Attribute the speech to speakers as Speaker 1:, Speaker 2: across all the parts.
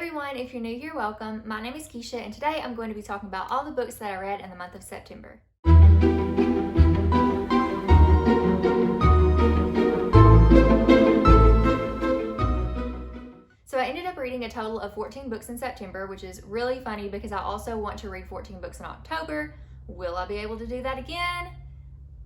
Speaker 1: everyone, if you're new here, welcome. My name is Keisha and today I'm going to be talking about all the books that I read in the month of September. So I ended up reading a total of 14 books in September, which is really funny because I also want to read 14 books in October. Will I be able to do that again?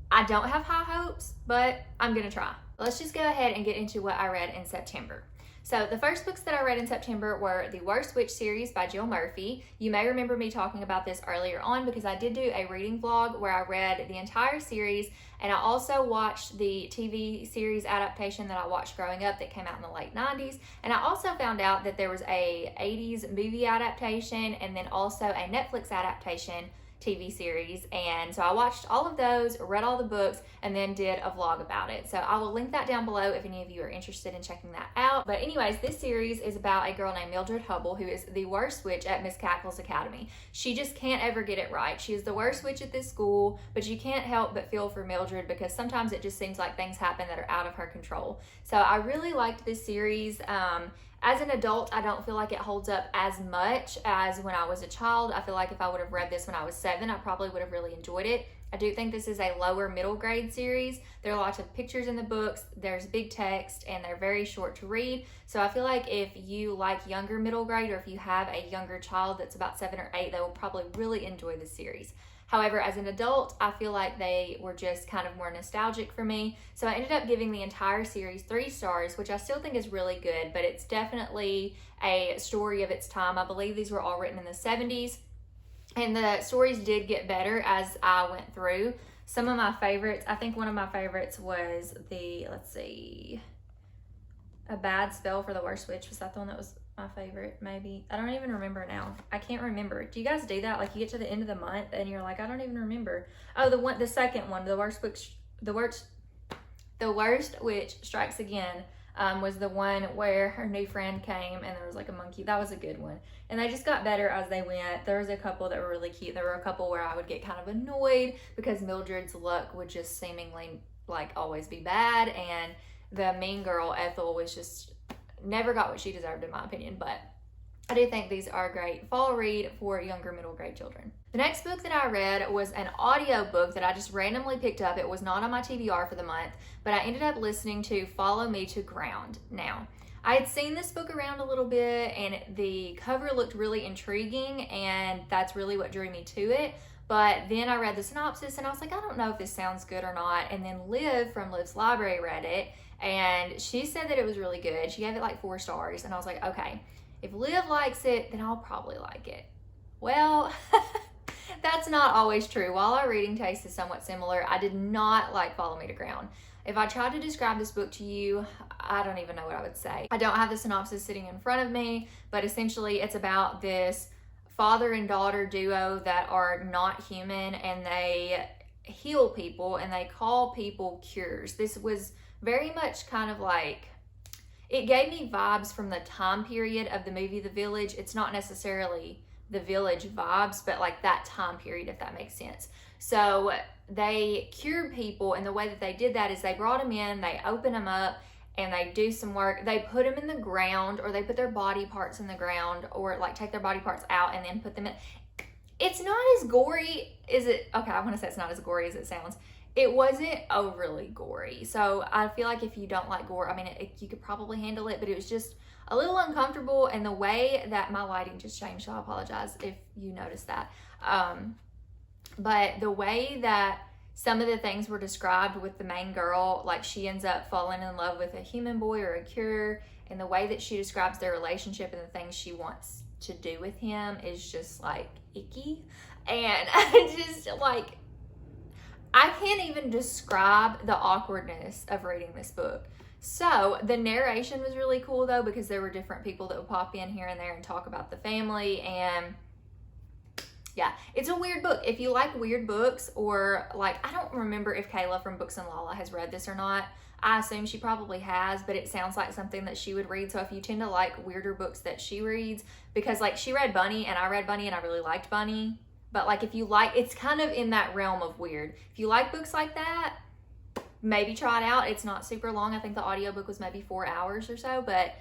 Speaker 1: I don't have high hopes, but I'm gonna try. Let's just go ahead and get into what I read in September. So the first books that I read in September were the Worst Witch series by Jill Murphy. You may remember me talking about this earlier on because I did do a reading vlog where I read the entire series, and I also watched the TV series adaptation that I watched growing up that came out in the late 90s. And I also found out that there was a 80s movie adaptation and then also a Netflix adaptation TV series, and so I watched all of those, read all the books, and then did a vlog about it. So I will link that down below if any of you are interested in checking that out. But anyways, this series is about a girl named Mildred Hubble, who is the worst witch at Miss Cackle's Academy. She just can't ever get it right. She is the worst witch at this school, but you can't help but feel for Mildred because sometimes it just seems like things happen that are out of her control. So I really liked this series. As an adult, I don't feel like it holds up as much as when I was a child. I feel like if I would have read this when I was 7, I probably would have really enjoyed it. I do think this is a lower middle grade series. There are lots of pictures in the books, there's big text, and they're very short to read. So I feel like if you like younger middle grade, or if you have a younger child that's about 7 or 8, they will probably really enjoy this series. However, as an adult, I feel like they were just kind of more nostalgic for me. So I ended up giving the entire series 3 stars, which I still think is really good, but it's definitely a story of its time. I believe these were all written in the 70s, and the stories did get better as I went through. Some of my favorites, I think one of my favorites was the, let's see, A Bad Spell for the Worst Witch. Was that the one that was my favorite? Maybe. I don't even remember now. I can't remember. Do you guys do that? Like you get to the end of the month and you're like, I don't even remember. Oh, the second one, the worst witch strikes again, was the one where her new friend came and there was like a monkey. That was a good one. And they just got better as they went. There was a couple that were really cute. There were a couple where I would get kind of annoyed because Mildred's luck would just seemingly like always be bad, and the mean girl Ethel was just never got what she deserved in my opinion. But I do think these are a great fall read for younger middle grade children. The next book that I read was an audio book that I just randomly picked up. It was not on my TBR for the month, but I ended up listening to Follow Me to Ground. Now, I had seen this book around a little bit and the cover looked really intriguing, and that's really what drew me to it. But then I read the synopsis and I was like, I don't know if this sounds good or not. And then Liv from Liv's Library read it and she said that it was really good. She gave it like 4 stars, and I was like, okay, if Liv likes it, then I'll probably like it. Well, that's not always true. While our reading taste is somewhat similar, I did not like Follow Me to Ground. If I tried to describe this book to you, I don't even know what I would say. I don't have the synopsis sitting in front of me, but essentially it's about this father and daughter duo that are not human, and they heal people and they call people cures. This was very much kind of like, it gave me vibes from the time period of the movie The Village. It's not necessarily The Village vibes, but like that time period, if that makes sense. So they cured people, and the way that they did that is they brought them in, they open them up, and they do some work. They put them in the ground, or they put their body parts in the ground, or like take their body parts out and then put them in. It's not as gory, is it? Okay, I want to say it's not as gory as it sounds. It wasn't overly gory. So I feel like if you don't like gore, I mean, you could probably handle it, but it was just a little uncomfortable. And the way that my lighting just changed, so I apologize if you noticed that. But the way that some of the things were described with the main girl, like she ends up falling in love with a human boy or a cure, and the way that she describes their relationship and the things she wants to do with him is just like icky. And I just like, I can't even describe the awkwardness of reading this book. So the narration was really cool though, because there were different people that would pop in here and there and talk about the family. And yeah, it's a weird book. If you like weird books, or like, I don't remember if Kayla from Books and Lala has read this or not. I assume she probably has, but it sounds like something that she would read. So if you tend to like weirder books that she reads, because like she read Bunny and I read Bunny and I really liked Bunny. But like, if you like, it's kind of in that realm of weird. If you like books like that, maybe try it out. It's not super long. I think the audiobook was maybe 4 hours or so, but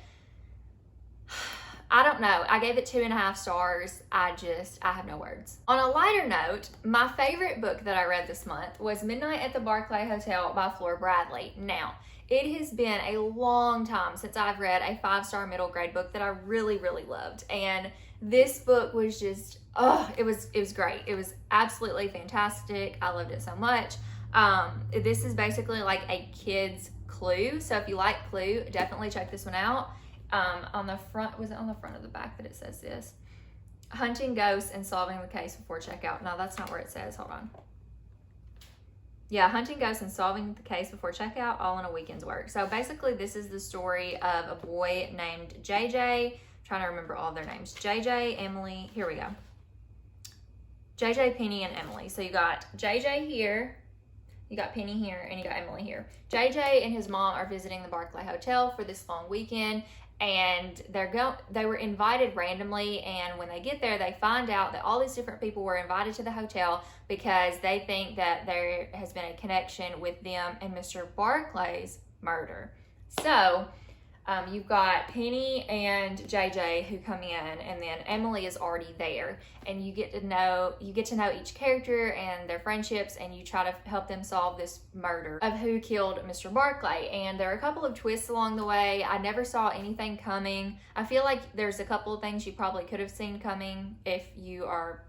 Speaker 1: I don't know. I gave it 2.5 stars. I have no words. On a lighter note, my favorite book that I read this month was Midnight at the Barclay Hotel by Flora Bradley. Now, it has been a long time since I've read a 5-star middle grade book that I really, really loved. And this book was just, it was great. It was absolutely fantastic. I loved it so much. This is basically like a kid's Clue. So if you like Clue, definitely check this one out. On the front, was it on the front or the back that it says this? Hunting ghosts and solving the case before checkout. No, that's not where it says. Hold on. Yeah, hunting ghosts and solving the case before checkout, all in a weekend's work. So basically, this is the story of a boy named JJ. I'm trying to remember all their names. JJ, Emily. Here we go. JJ, Penny, and Emily. So you got JJ here. You got Penny here, and you got Emily here. JJ and his mom are visiting the Barclay Hotel for this long weekend, and they were invited randomly, and when they get there, they find out that all these different people were invited to the hotel because they think that there has been a connection with them and Mr. Barclay's murder. So you've got Penny and JJ who come in, and then Emily is already there, and you get to know each character and their friendships, and you try to help them solve this murder of who killed Mr. Barclay. And there are a couple of twists along the way. I never saw anything coming. I feel like there's a couple of things you probably could have seen coming if you are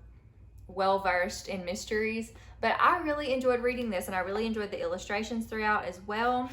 Speaker 1: well versed in mysteries, but I really enjoyed reading this, and I really enjoyed the illustrations throughout as well.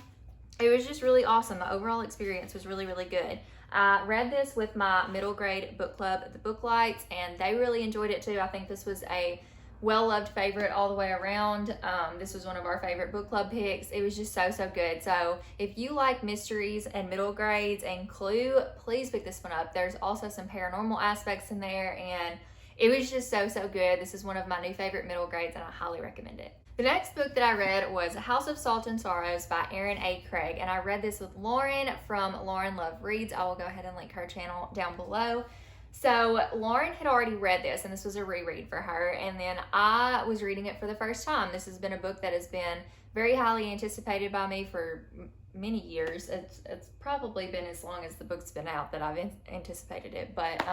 Speaker 1: It was just really awesome. The overall experience was really, really good. I read this with my middle grade book club, the Booklights, and they really enjoyed it too. I think this was a well-loved favorite all the way around. This was one of our favorite book club picks. It was just so, so good. So if you like mysteries and middle grades and Clue, please pick this one up. There's also some paranormal aspects in there, and it was just so, so good. This is one of my new favorite middle grades, and I highly recommend it. The next book that I read was House of Salt and Sorrows by Erin A. Craig, and I read this with Lauren from Lauren Love Reads. I will go ahead and link her channel down below. So Lauren had already read this, and this was a reread for her, and then I was reading it for the first time. This has been a book that has been very highly anticipated by me for many years. It's probably been as long as the book's been out that I've anticipated it, but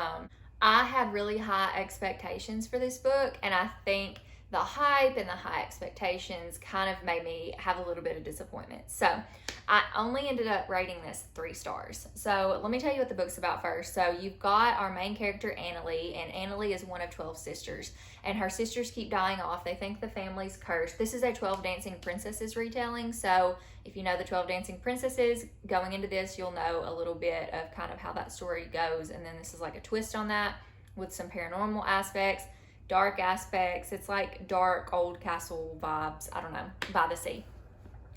Speaker 1: I had really high expectations for this book, and I think the hype and the high expectations kind of made me have a little bit of disappointment. So I only ended up rating this 3 stars. So let me tell you what the book's about first. So you've got our main character, Annalie, and Annalie is one of 12 sisters, and her sisters keep dying off. They think the family's cursed. This is a 12 Dancing Princesses retelling. So if you know the 12 Dancing Princesses, going into this, you'll know a little bit of kind of how that story goes. And then this is like a twist on that with some paranormal aspects, dark aspects. It's like dark old castle vibes, I don't know, by the sea.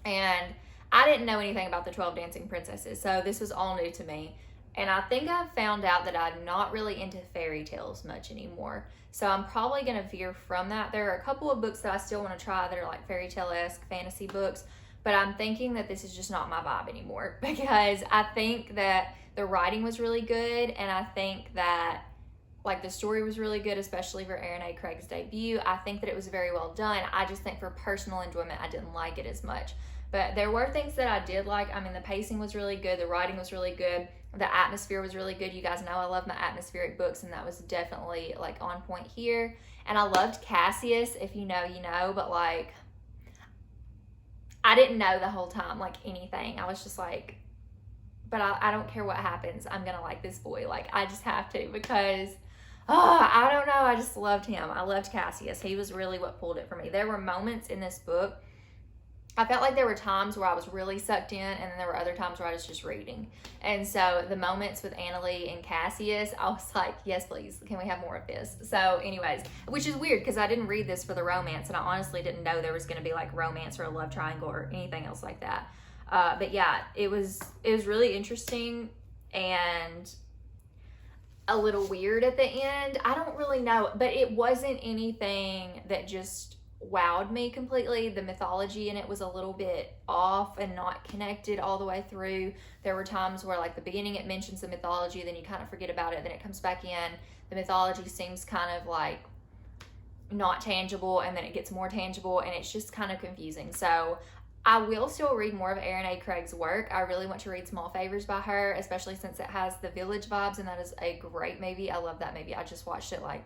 Speaker 1: And I didn't know anything about the 12 Dancing Princesses, so this was all new to me. And I think I found out that I'm not really into fairy tales much anymore. So I'm probably going to veer from that. There are a couple of books that I still want to try that are like fairy tale-esque fantasy books, but I'm thinking that this is just not my vibe anymore, because I think that the writing was really good, and I think that like the story was really good, especially for Erin A. Craig's debut. I think that it was very well done. I just think for personal enjoyment, I didn't like it as much. But there were things that I did like. I mean, the pacing was really good. The writing was really good. The atmosphere was really good. You guys know I love my atmospheric books, and that was definitely like on point here. And I loved Cassius. If you know, you know. But like, I didn't know the whole time like anything. I was just like, but I don't care what happens. I'm going to like this boy. Like, I just have to, because I don't know. I just loved him. I loved Cassius. He was really what pulled it for me. There were moments in this book, I felt like there were times where I was really sucked in, and then there were other times where I was just reading. And so the moments with Annalie and Cassius, I was like, yes, please. Can we have more of this? So anyways, which is weird because I didn't read this for the romance, and I honestly didn't know there was going to be like romance or a love triangle or anything else like that. But yeah, it was really interesting and a little weird at the end. I don't really know, but it wasn't anything that just wowed me completely. The mythology in it was a little bit off and not connected all the way through. There were times where like the beginning it mentions the mythology, then you kind of forget about it, then it comes back in. The mythology seems kind of like not tangible, and then it gets more tangible, and it's just kind of confusing. So I will still read more of Erin A. Craig's work. I really want to read Small Favors by her, especially since it has the Village vibes, and that is a great movie. I love that movie. I just watched it like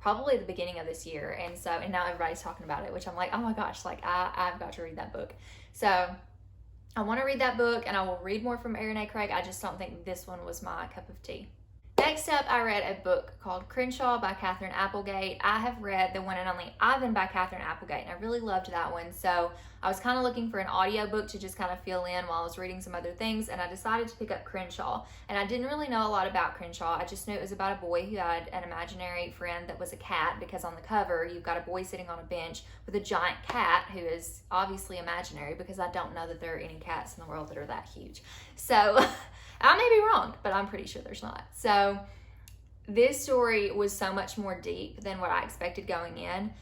Speaker 1: probably the beginning of this year, and now everybody's talking about it, which I'm like, oh my gosh, like I've got to read that book. So I want to read that book, and I will read more from Erin A. Craig. I just don't think this one was my cup of tea. Next up, I read a book called Crenshaw by Katherine Applegate. I have read The One and Only Ivan by Katherine Applegate, and I really loved that one. So I was kind of looking for an audiobook to just kind of fill in while I was reading some other things, and I decided to pick up Crenshaw. And I didn't really know a lot about Crenshaw. I just knew it was about a boy who had an imaginary friend that was a cat, because on the cover, you've got a boy sitting on a bench with a giant cat who is obviously imaginary, because I don't know that there are any cats in the world that are that huge. So I may be wrong, but I'm pretty sure there's not. So this story was so much more deep than what I expected going in.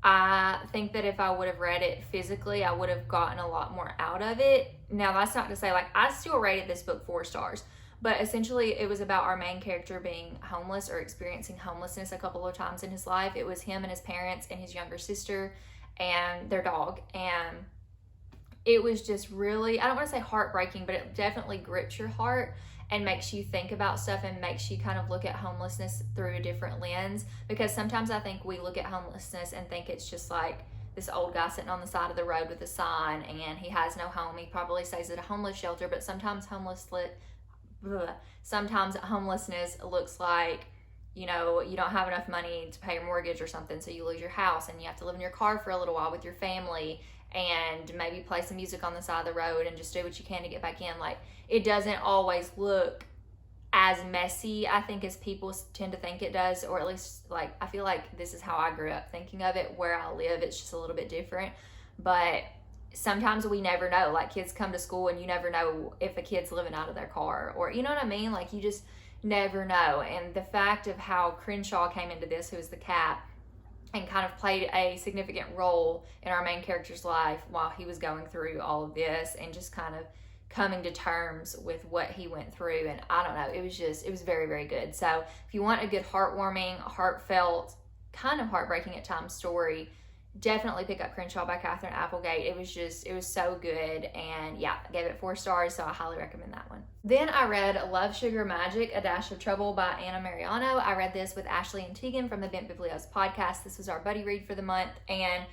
Speaker 1: I think that if I would have read it physically, I would have gotten a lot more out of it. Now, that's not to say, like, I still rated this book 4 stars, but essentially it was about our main character being homeless or experiencing homelessness a couple of times in his life. It was him and his parents and his younger sister and their dog, and it was just really, I don't want to say heartbreaking, but it definitely grips your heart and makes you think about stuff and makes you kind of look at homelessness through a different lens. Because sometimes I think we look at homelessness and think it's just like this old guy sitting on the side of the road with a sign and he has no home. He probably stays at a homeless shelter, but sometimes homelessness looks like, you know, you don't have enough money to pay your mortgage or something, so you lose your house and you have to live in your car for a little while with your family and maybe play some music on the side of the road and just do what you can to get back in. Like, it doesn't always look as messy, I think, as people tend to think it does, or at least, like, I feel like this is how I grew up thinking of it. Where I live, it's just a little bit different, but sometimes we never know. Like, kids come to school and you never know if a kid's living out of their car, or, you know what I mean? Like, you just never know. And the fact of how Crenshaw came into this, who is the cat, and kind of played a significant role in our main character's life while he was going through all of this and just kind of coming to terms with what he went through. And I don't know, it was very, very good. So if you want a good, heartwarming, heartfelt, kind of heartbreaking at times story, definitely pick up Crenshaw by Katherine Applegate. It was so good, and yeah, I gave it 4 stars, so I highly recommend that one. Then I read Love, Sugar, Magic, A Dash of Trouble by Anna Mariano. I read this with Ashley and Tegan from the Biblios podcast. This was our buddy read for the month, and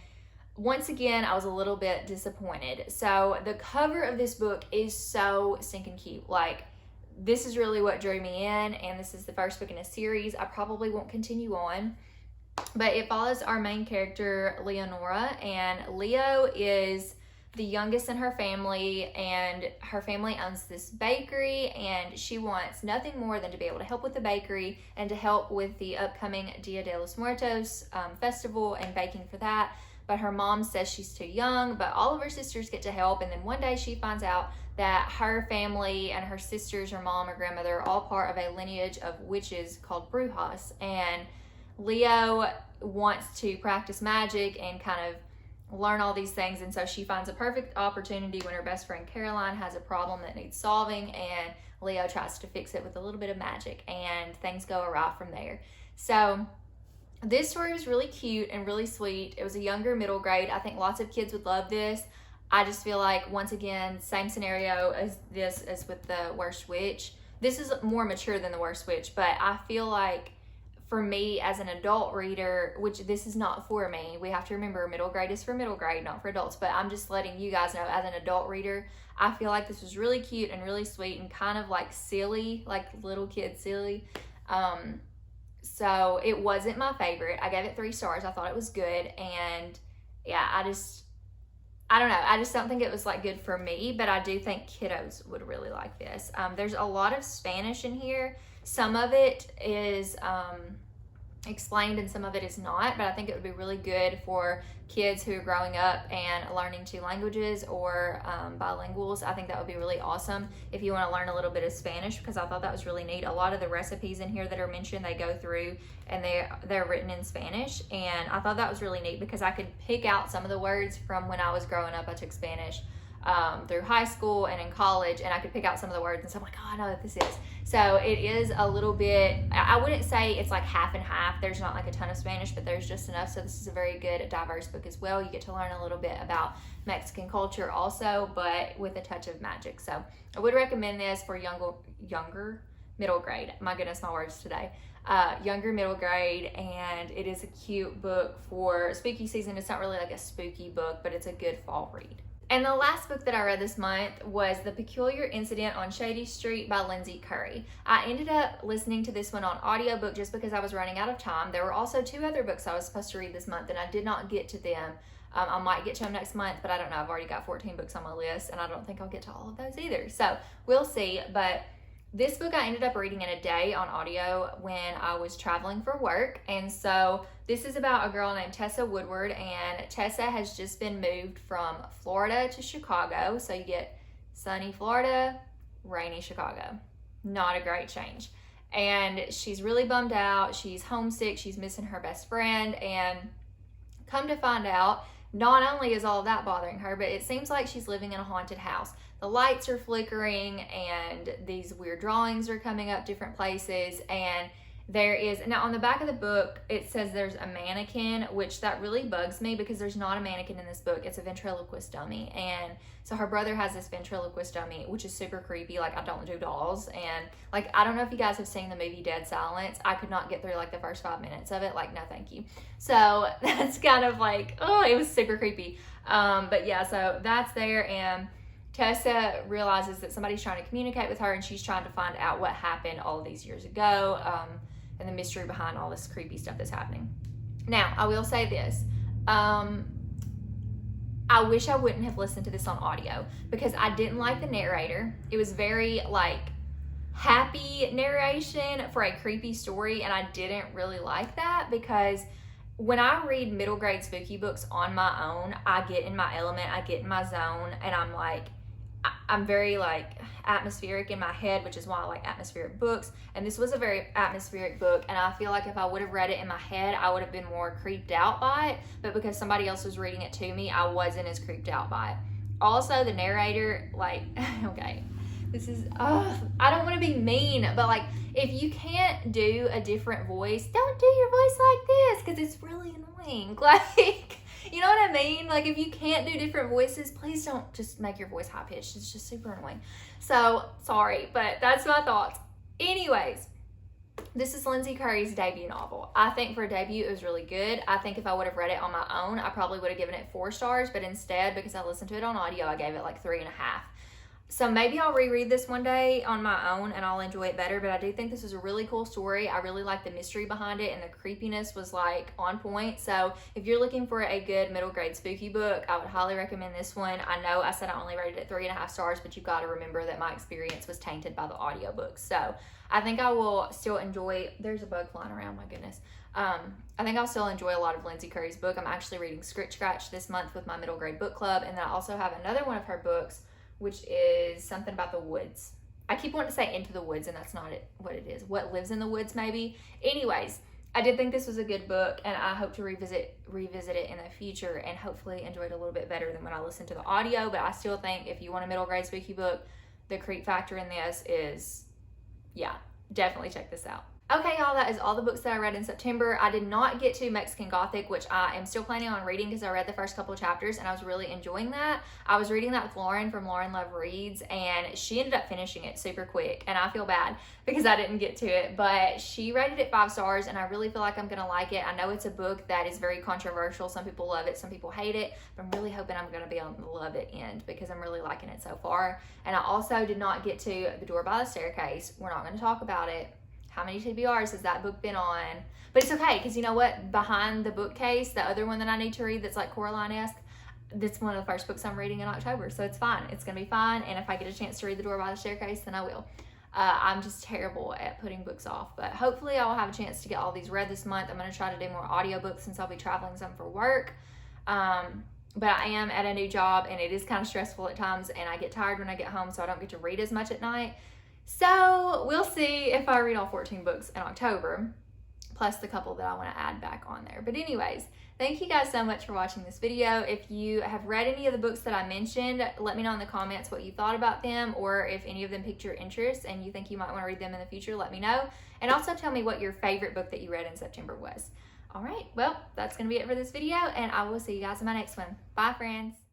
Speaker 1: once again, I was a little bit disappointed. So the cover of this book is so stinking cute. Like, this is really what drew me in, and this is the first book in a series. I probably won't continue on, but it follows our main character, Leonora, and Leo is the youngest in her family, and her family owns this bakery, and she wants nothing more than to be able to help with the bakery and to help with the upcoming Dia de los Muertos festival and baking for that. But her mom says she's too young, but all of her sisters get to help, and then one day she finds out that her family and her sisters, her mom, her grandmother, are all part of a lineage of witches called Brujas, and Leo wants to practice magic and kind of learn all these things, and so she finds a perfect opportunity when her best friend Caroline has a problem that needs solving, and Leo tries to fix it with a little bit of magic, and things go awry from there. So this story was really cute and really sweet. It was a younger middle grade. I think lots of kids would love this. I just feel like, once again, same scenario as this as with The Worst Witch. This is more mature than The Worst Witch, but I feel like for me as an adult reader, which this is not for me, we have to remember middle grade is for middle grade, not for adults, but I'm just letting you guys know, as an adult reader, I feel like this was really cute and really sweet and kind of like silly, like little kid silly. So it wasn't my favorite. I gave it 3 stars. I thought it was good, and yeah, I don't know. I just don't think it was like good for me, but I do think kiddos would really like this. There's a lot of Spanish in here. Some of it is explained and some of it is not, but I think it would be really good for kids who are growing up and learning 2 languages or bilinguals. I think that would be really awesome if you want to learn a little bit of Spanish, because I thought that was really neat. A lot of the recipes in here that are mentioned, they go through and they're written in Spanish, and I thought that was really neat because I could pick out some of the words from when I was growing up. I took Spanish through high school and in college, and I could pick out some of the words, and so I'm like, oh, I know what this is. So it is a little bit, I wouldn't say it's like half and half. There's not like a ton of Spanish, but there's just enough. So this is a very good, diverse book as well. You get to learn a little bit about Mexican culture also, but with a touch of magic. So I would recommend this for younger middle grade. My goodness, my words today. Younger middle grade, and it is a cute book for spooky season. It's not really like a spooky book, but it's a good fall read. And the last book that I read this month was The Peculiar Incident on Shady Street by Lindsay Curry. I ended up listening to this one on audiobook just because I was running out of time. There were also 2 other books I was supposed to read this month, and I did not get to them. I might get to them next month, but I don't know. I've already got 14 books on my list, and I don't think I'll get to all of those either. So we'll see. But this book I ended up reading in a day on audio when I was traveling for work. And so this is about a girl named Tessa Woodward, and Tessa has just been moved from Florida to Chicago. So you get sunny Florida, rainy Chicago. Not a great change. And she's really bummed out. She's homesick. She's missing her best friend. And come to find out, not only is all of that bothering her, but it seems like she's living in a haunted house. The lights are flickering and these weird drawings are coming up different places. And there is, now on the back of the book, it says there's a mannequin, which that really bugs me because there's not a mannequin in this book. It's a ventriloquist dummy. And so her brother has this ventriloquist dummy, which is super creepy. Like, I don't do dolls. And like, I don't know if you guys have seen the movie Dead Silence. I could not get through like the first 5 minutes of it. Like, no, thank you. So that's kind of like, oh, it was super creepy. But yeah, so that's there. And Tessa realizes that somebody's trying to communicate with her, and she's trying to find out what happened all of these years ago, and the mystery behind all this creepy stuff that's happening. Now, I will say this. I wish I wouldn't have listened to this on audio because I didn't like the narrator. It was very like happy narration for a creepy story, and I didn't really like that because when I read middle grade spooky books on my own, I get in my element, I get in my zone, and I'm very like atmospheric in my head, which is why I like atmospheric books. And this was a very atmospheric book, and I feel like if I would have read it in my head, I would have been more creeped out by it. But because somebody else was reading it to me, I wasn't as creeped out by it. Also, the narrator, like, okay, this is, I don't want to be mean, but like, if you can't do a different voice, don't do your voice like this because it's really annoying. Like, you know what I mean? Like, if you can't do different voices, please don't just make your voice high pitched. It's just super annoying. So, sorry, but that's my thoughts. Anyways, this is Lindsay Curry's debut novel. I think for a debut, it was really good. I think if I would have read it on my own, I probably would have given it 4 stars, but instead, because I listened to it on audio, I gave it like 3.5. So maybe I'll reread this one day on my own and I'll enjoy it better, but I do think this is a really cool story. I really like the mystery behind it, and the creepiness was like on point. So if you're looking for a good middle grade spooky book, I would highly recommend this one. I know I said I only rated it 3.5 stars, but you've got to remember that my experience was tainted by the audiobook. So I think I will still enjoy, there's a bug flying around, my goodness. I think I'll still enjoy a lot of Lindsay Curry's book. I'm actually reading Scritch Scratch this month with my middle grade book club, and then I also have another one of her books, which is something about the woods. I keep wanting to say Into the Woods, and that's not what it is. What Lives in the Woods, maybe. Anyways, I did think this was a good book, and I hope to revisit it in the future and hopefully enjoy it a little bit better than when I listened to the audio. But I still think if you want a middle grade spooky book, the creep factor in this is, yeah, definitely check this out. Okay, y'all, that is all the books that I read in September. I did not get to Mexican Gothic, which I am still planning on reading because I read the first couple of chapters and I was really enjoying that. I was reading that with Lauren from Lauren Love Reads, and she ended up finishing it super quick, and I feel bad because I didn't get to it, but she rated it 5 stars, and I really feel like I'm going to like it. I know it's a book that is very controversial. Some people love it, some people hate it, but I'm really hoping I'm going to be on the love it end because I'm really liking it so far. And I also did not get to The Door by the Staircase. We're not going to talk about it. How many TBRs has that book been on? But it's okay, because you know what? Behind the Bookcase, the other one that I need to read that's like Coraline-esque, that's one of the first books I'm reading in October. So it's fine. It's going to be fine. And if I get a chance to read The Door by the Staircase, then I will. I'm just terrible at putting books off. But hopefully I'll have a chance to get all these read this month. I'm going to try to do more audiobooks since I'll be traveling some for work. But I am at a new job, and it is kind of stressful at times, and I get tired when I get home, so I don't get to read as much at night. So we'll see if I read all 14 books in October. plus the couple that I want to add back on there. But anyways, thank you guys so much for watching this video. If you have read any of the books that I mentioned, let me know in the comments what you thought about them, or if any of them piqued your interest and you think you might want to read them in the future, let me know. And also tell me what your favorite book that you read in September was. All right, well, that's going to be it for this video, and I will see you guys in my next one. Bye, friends.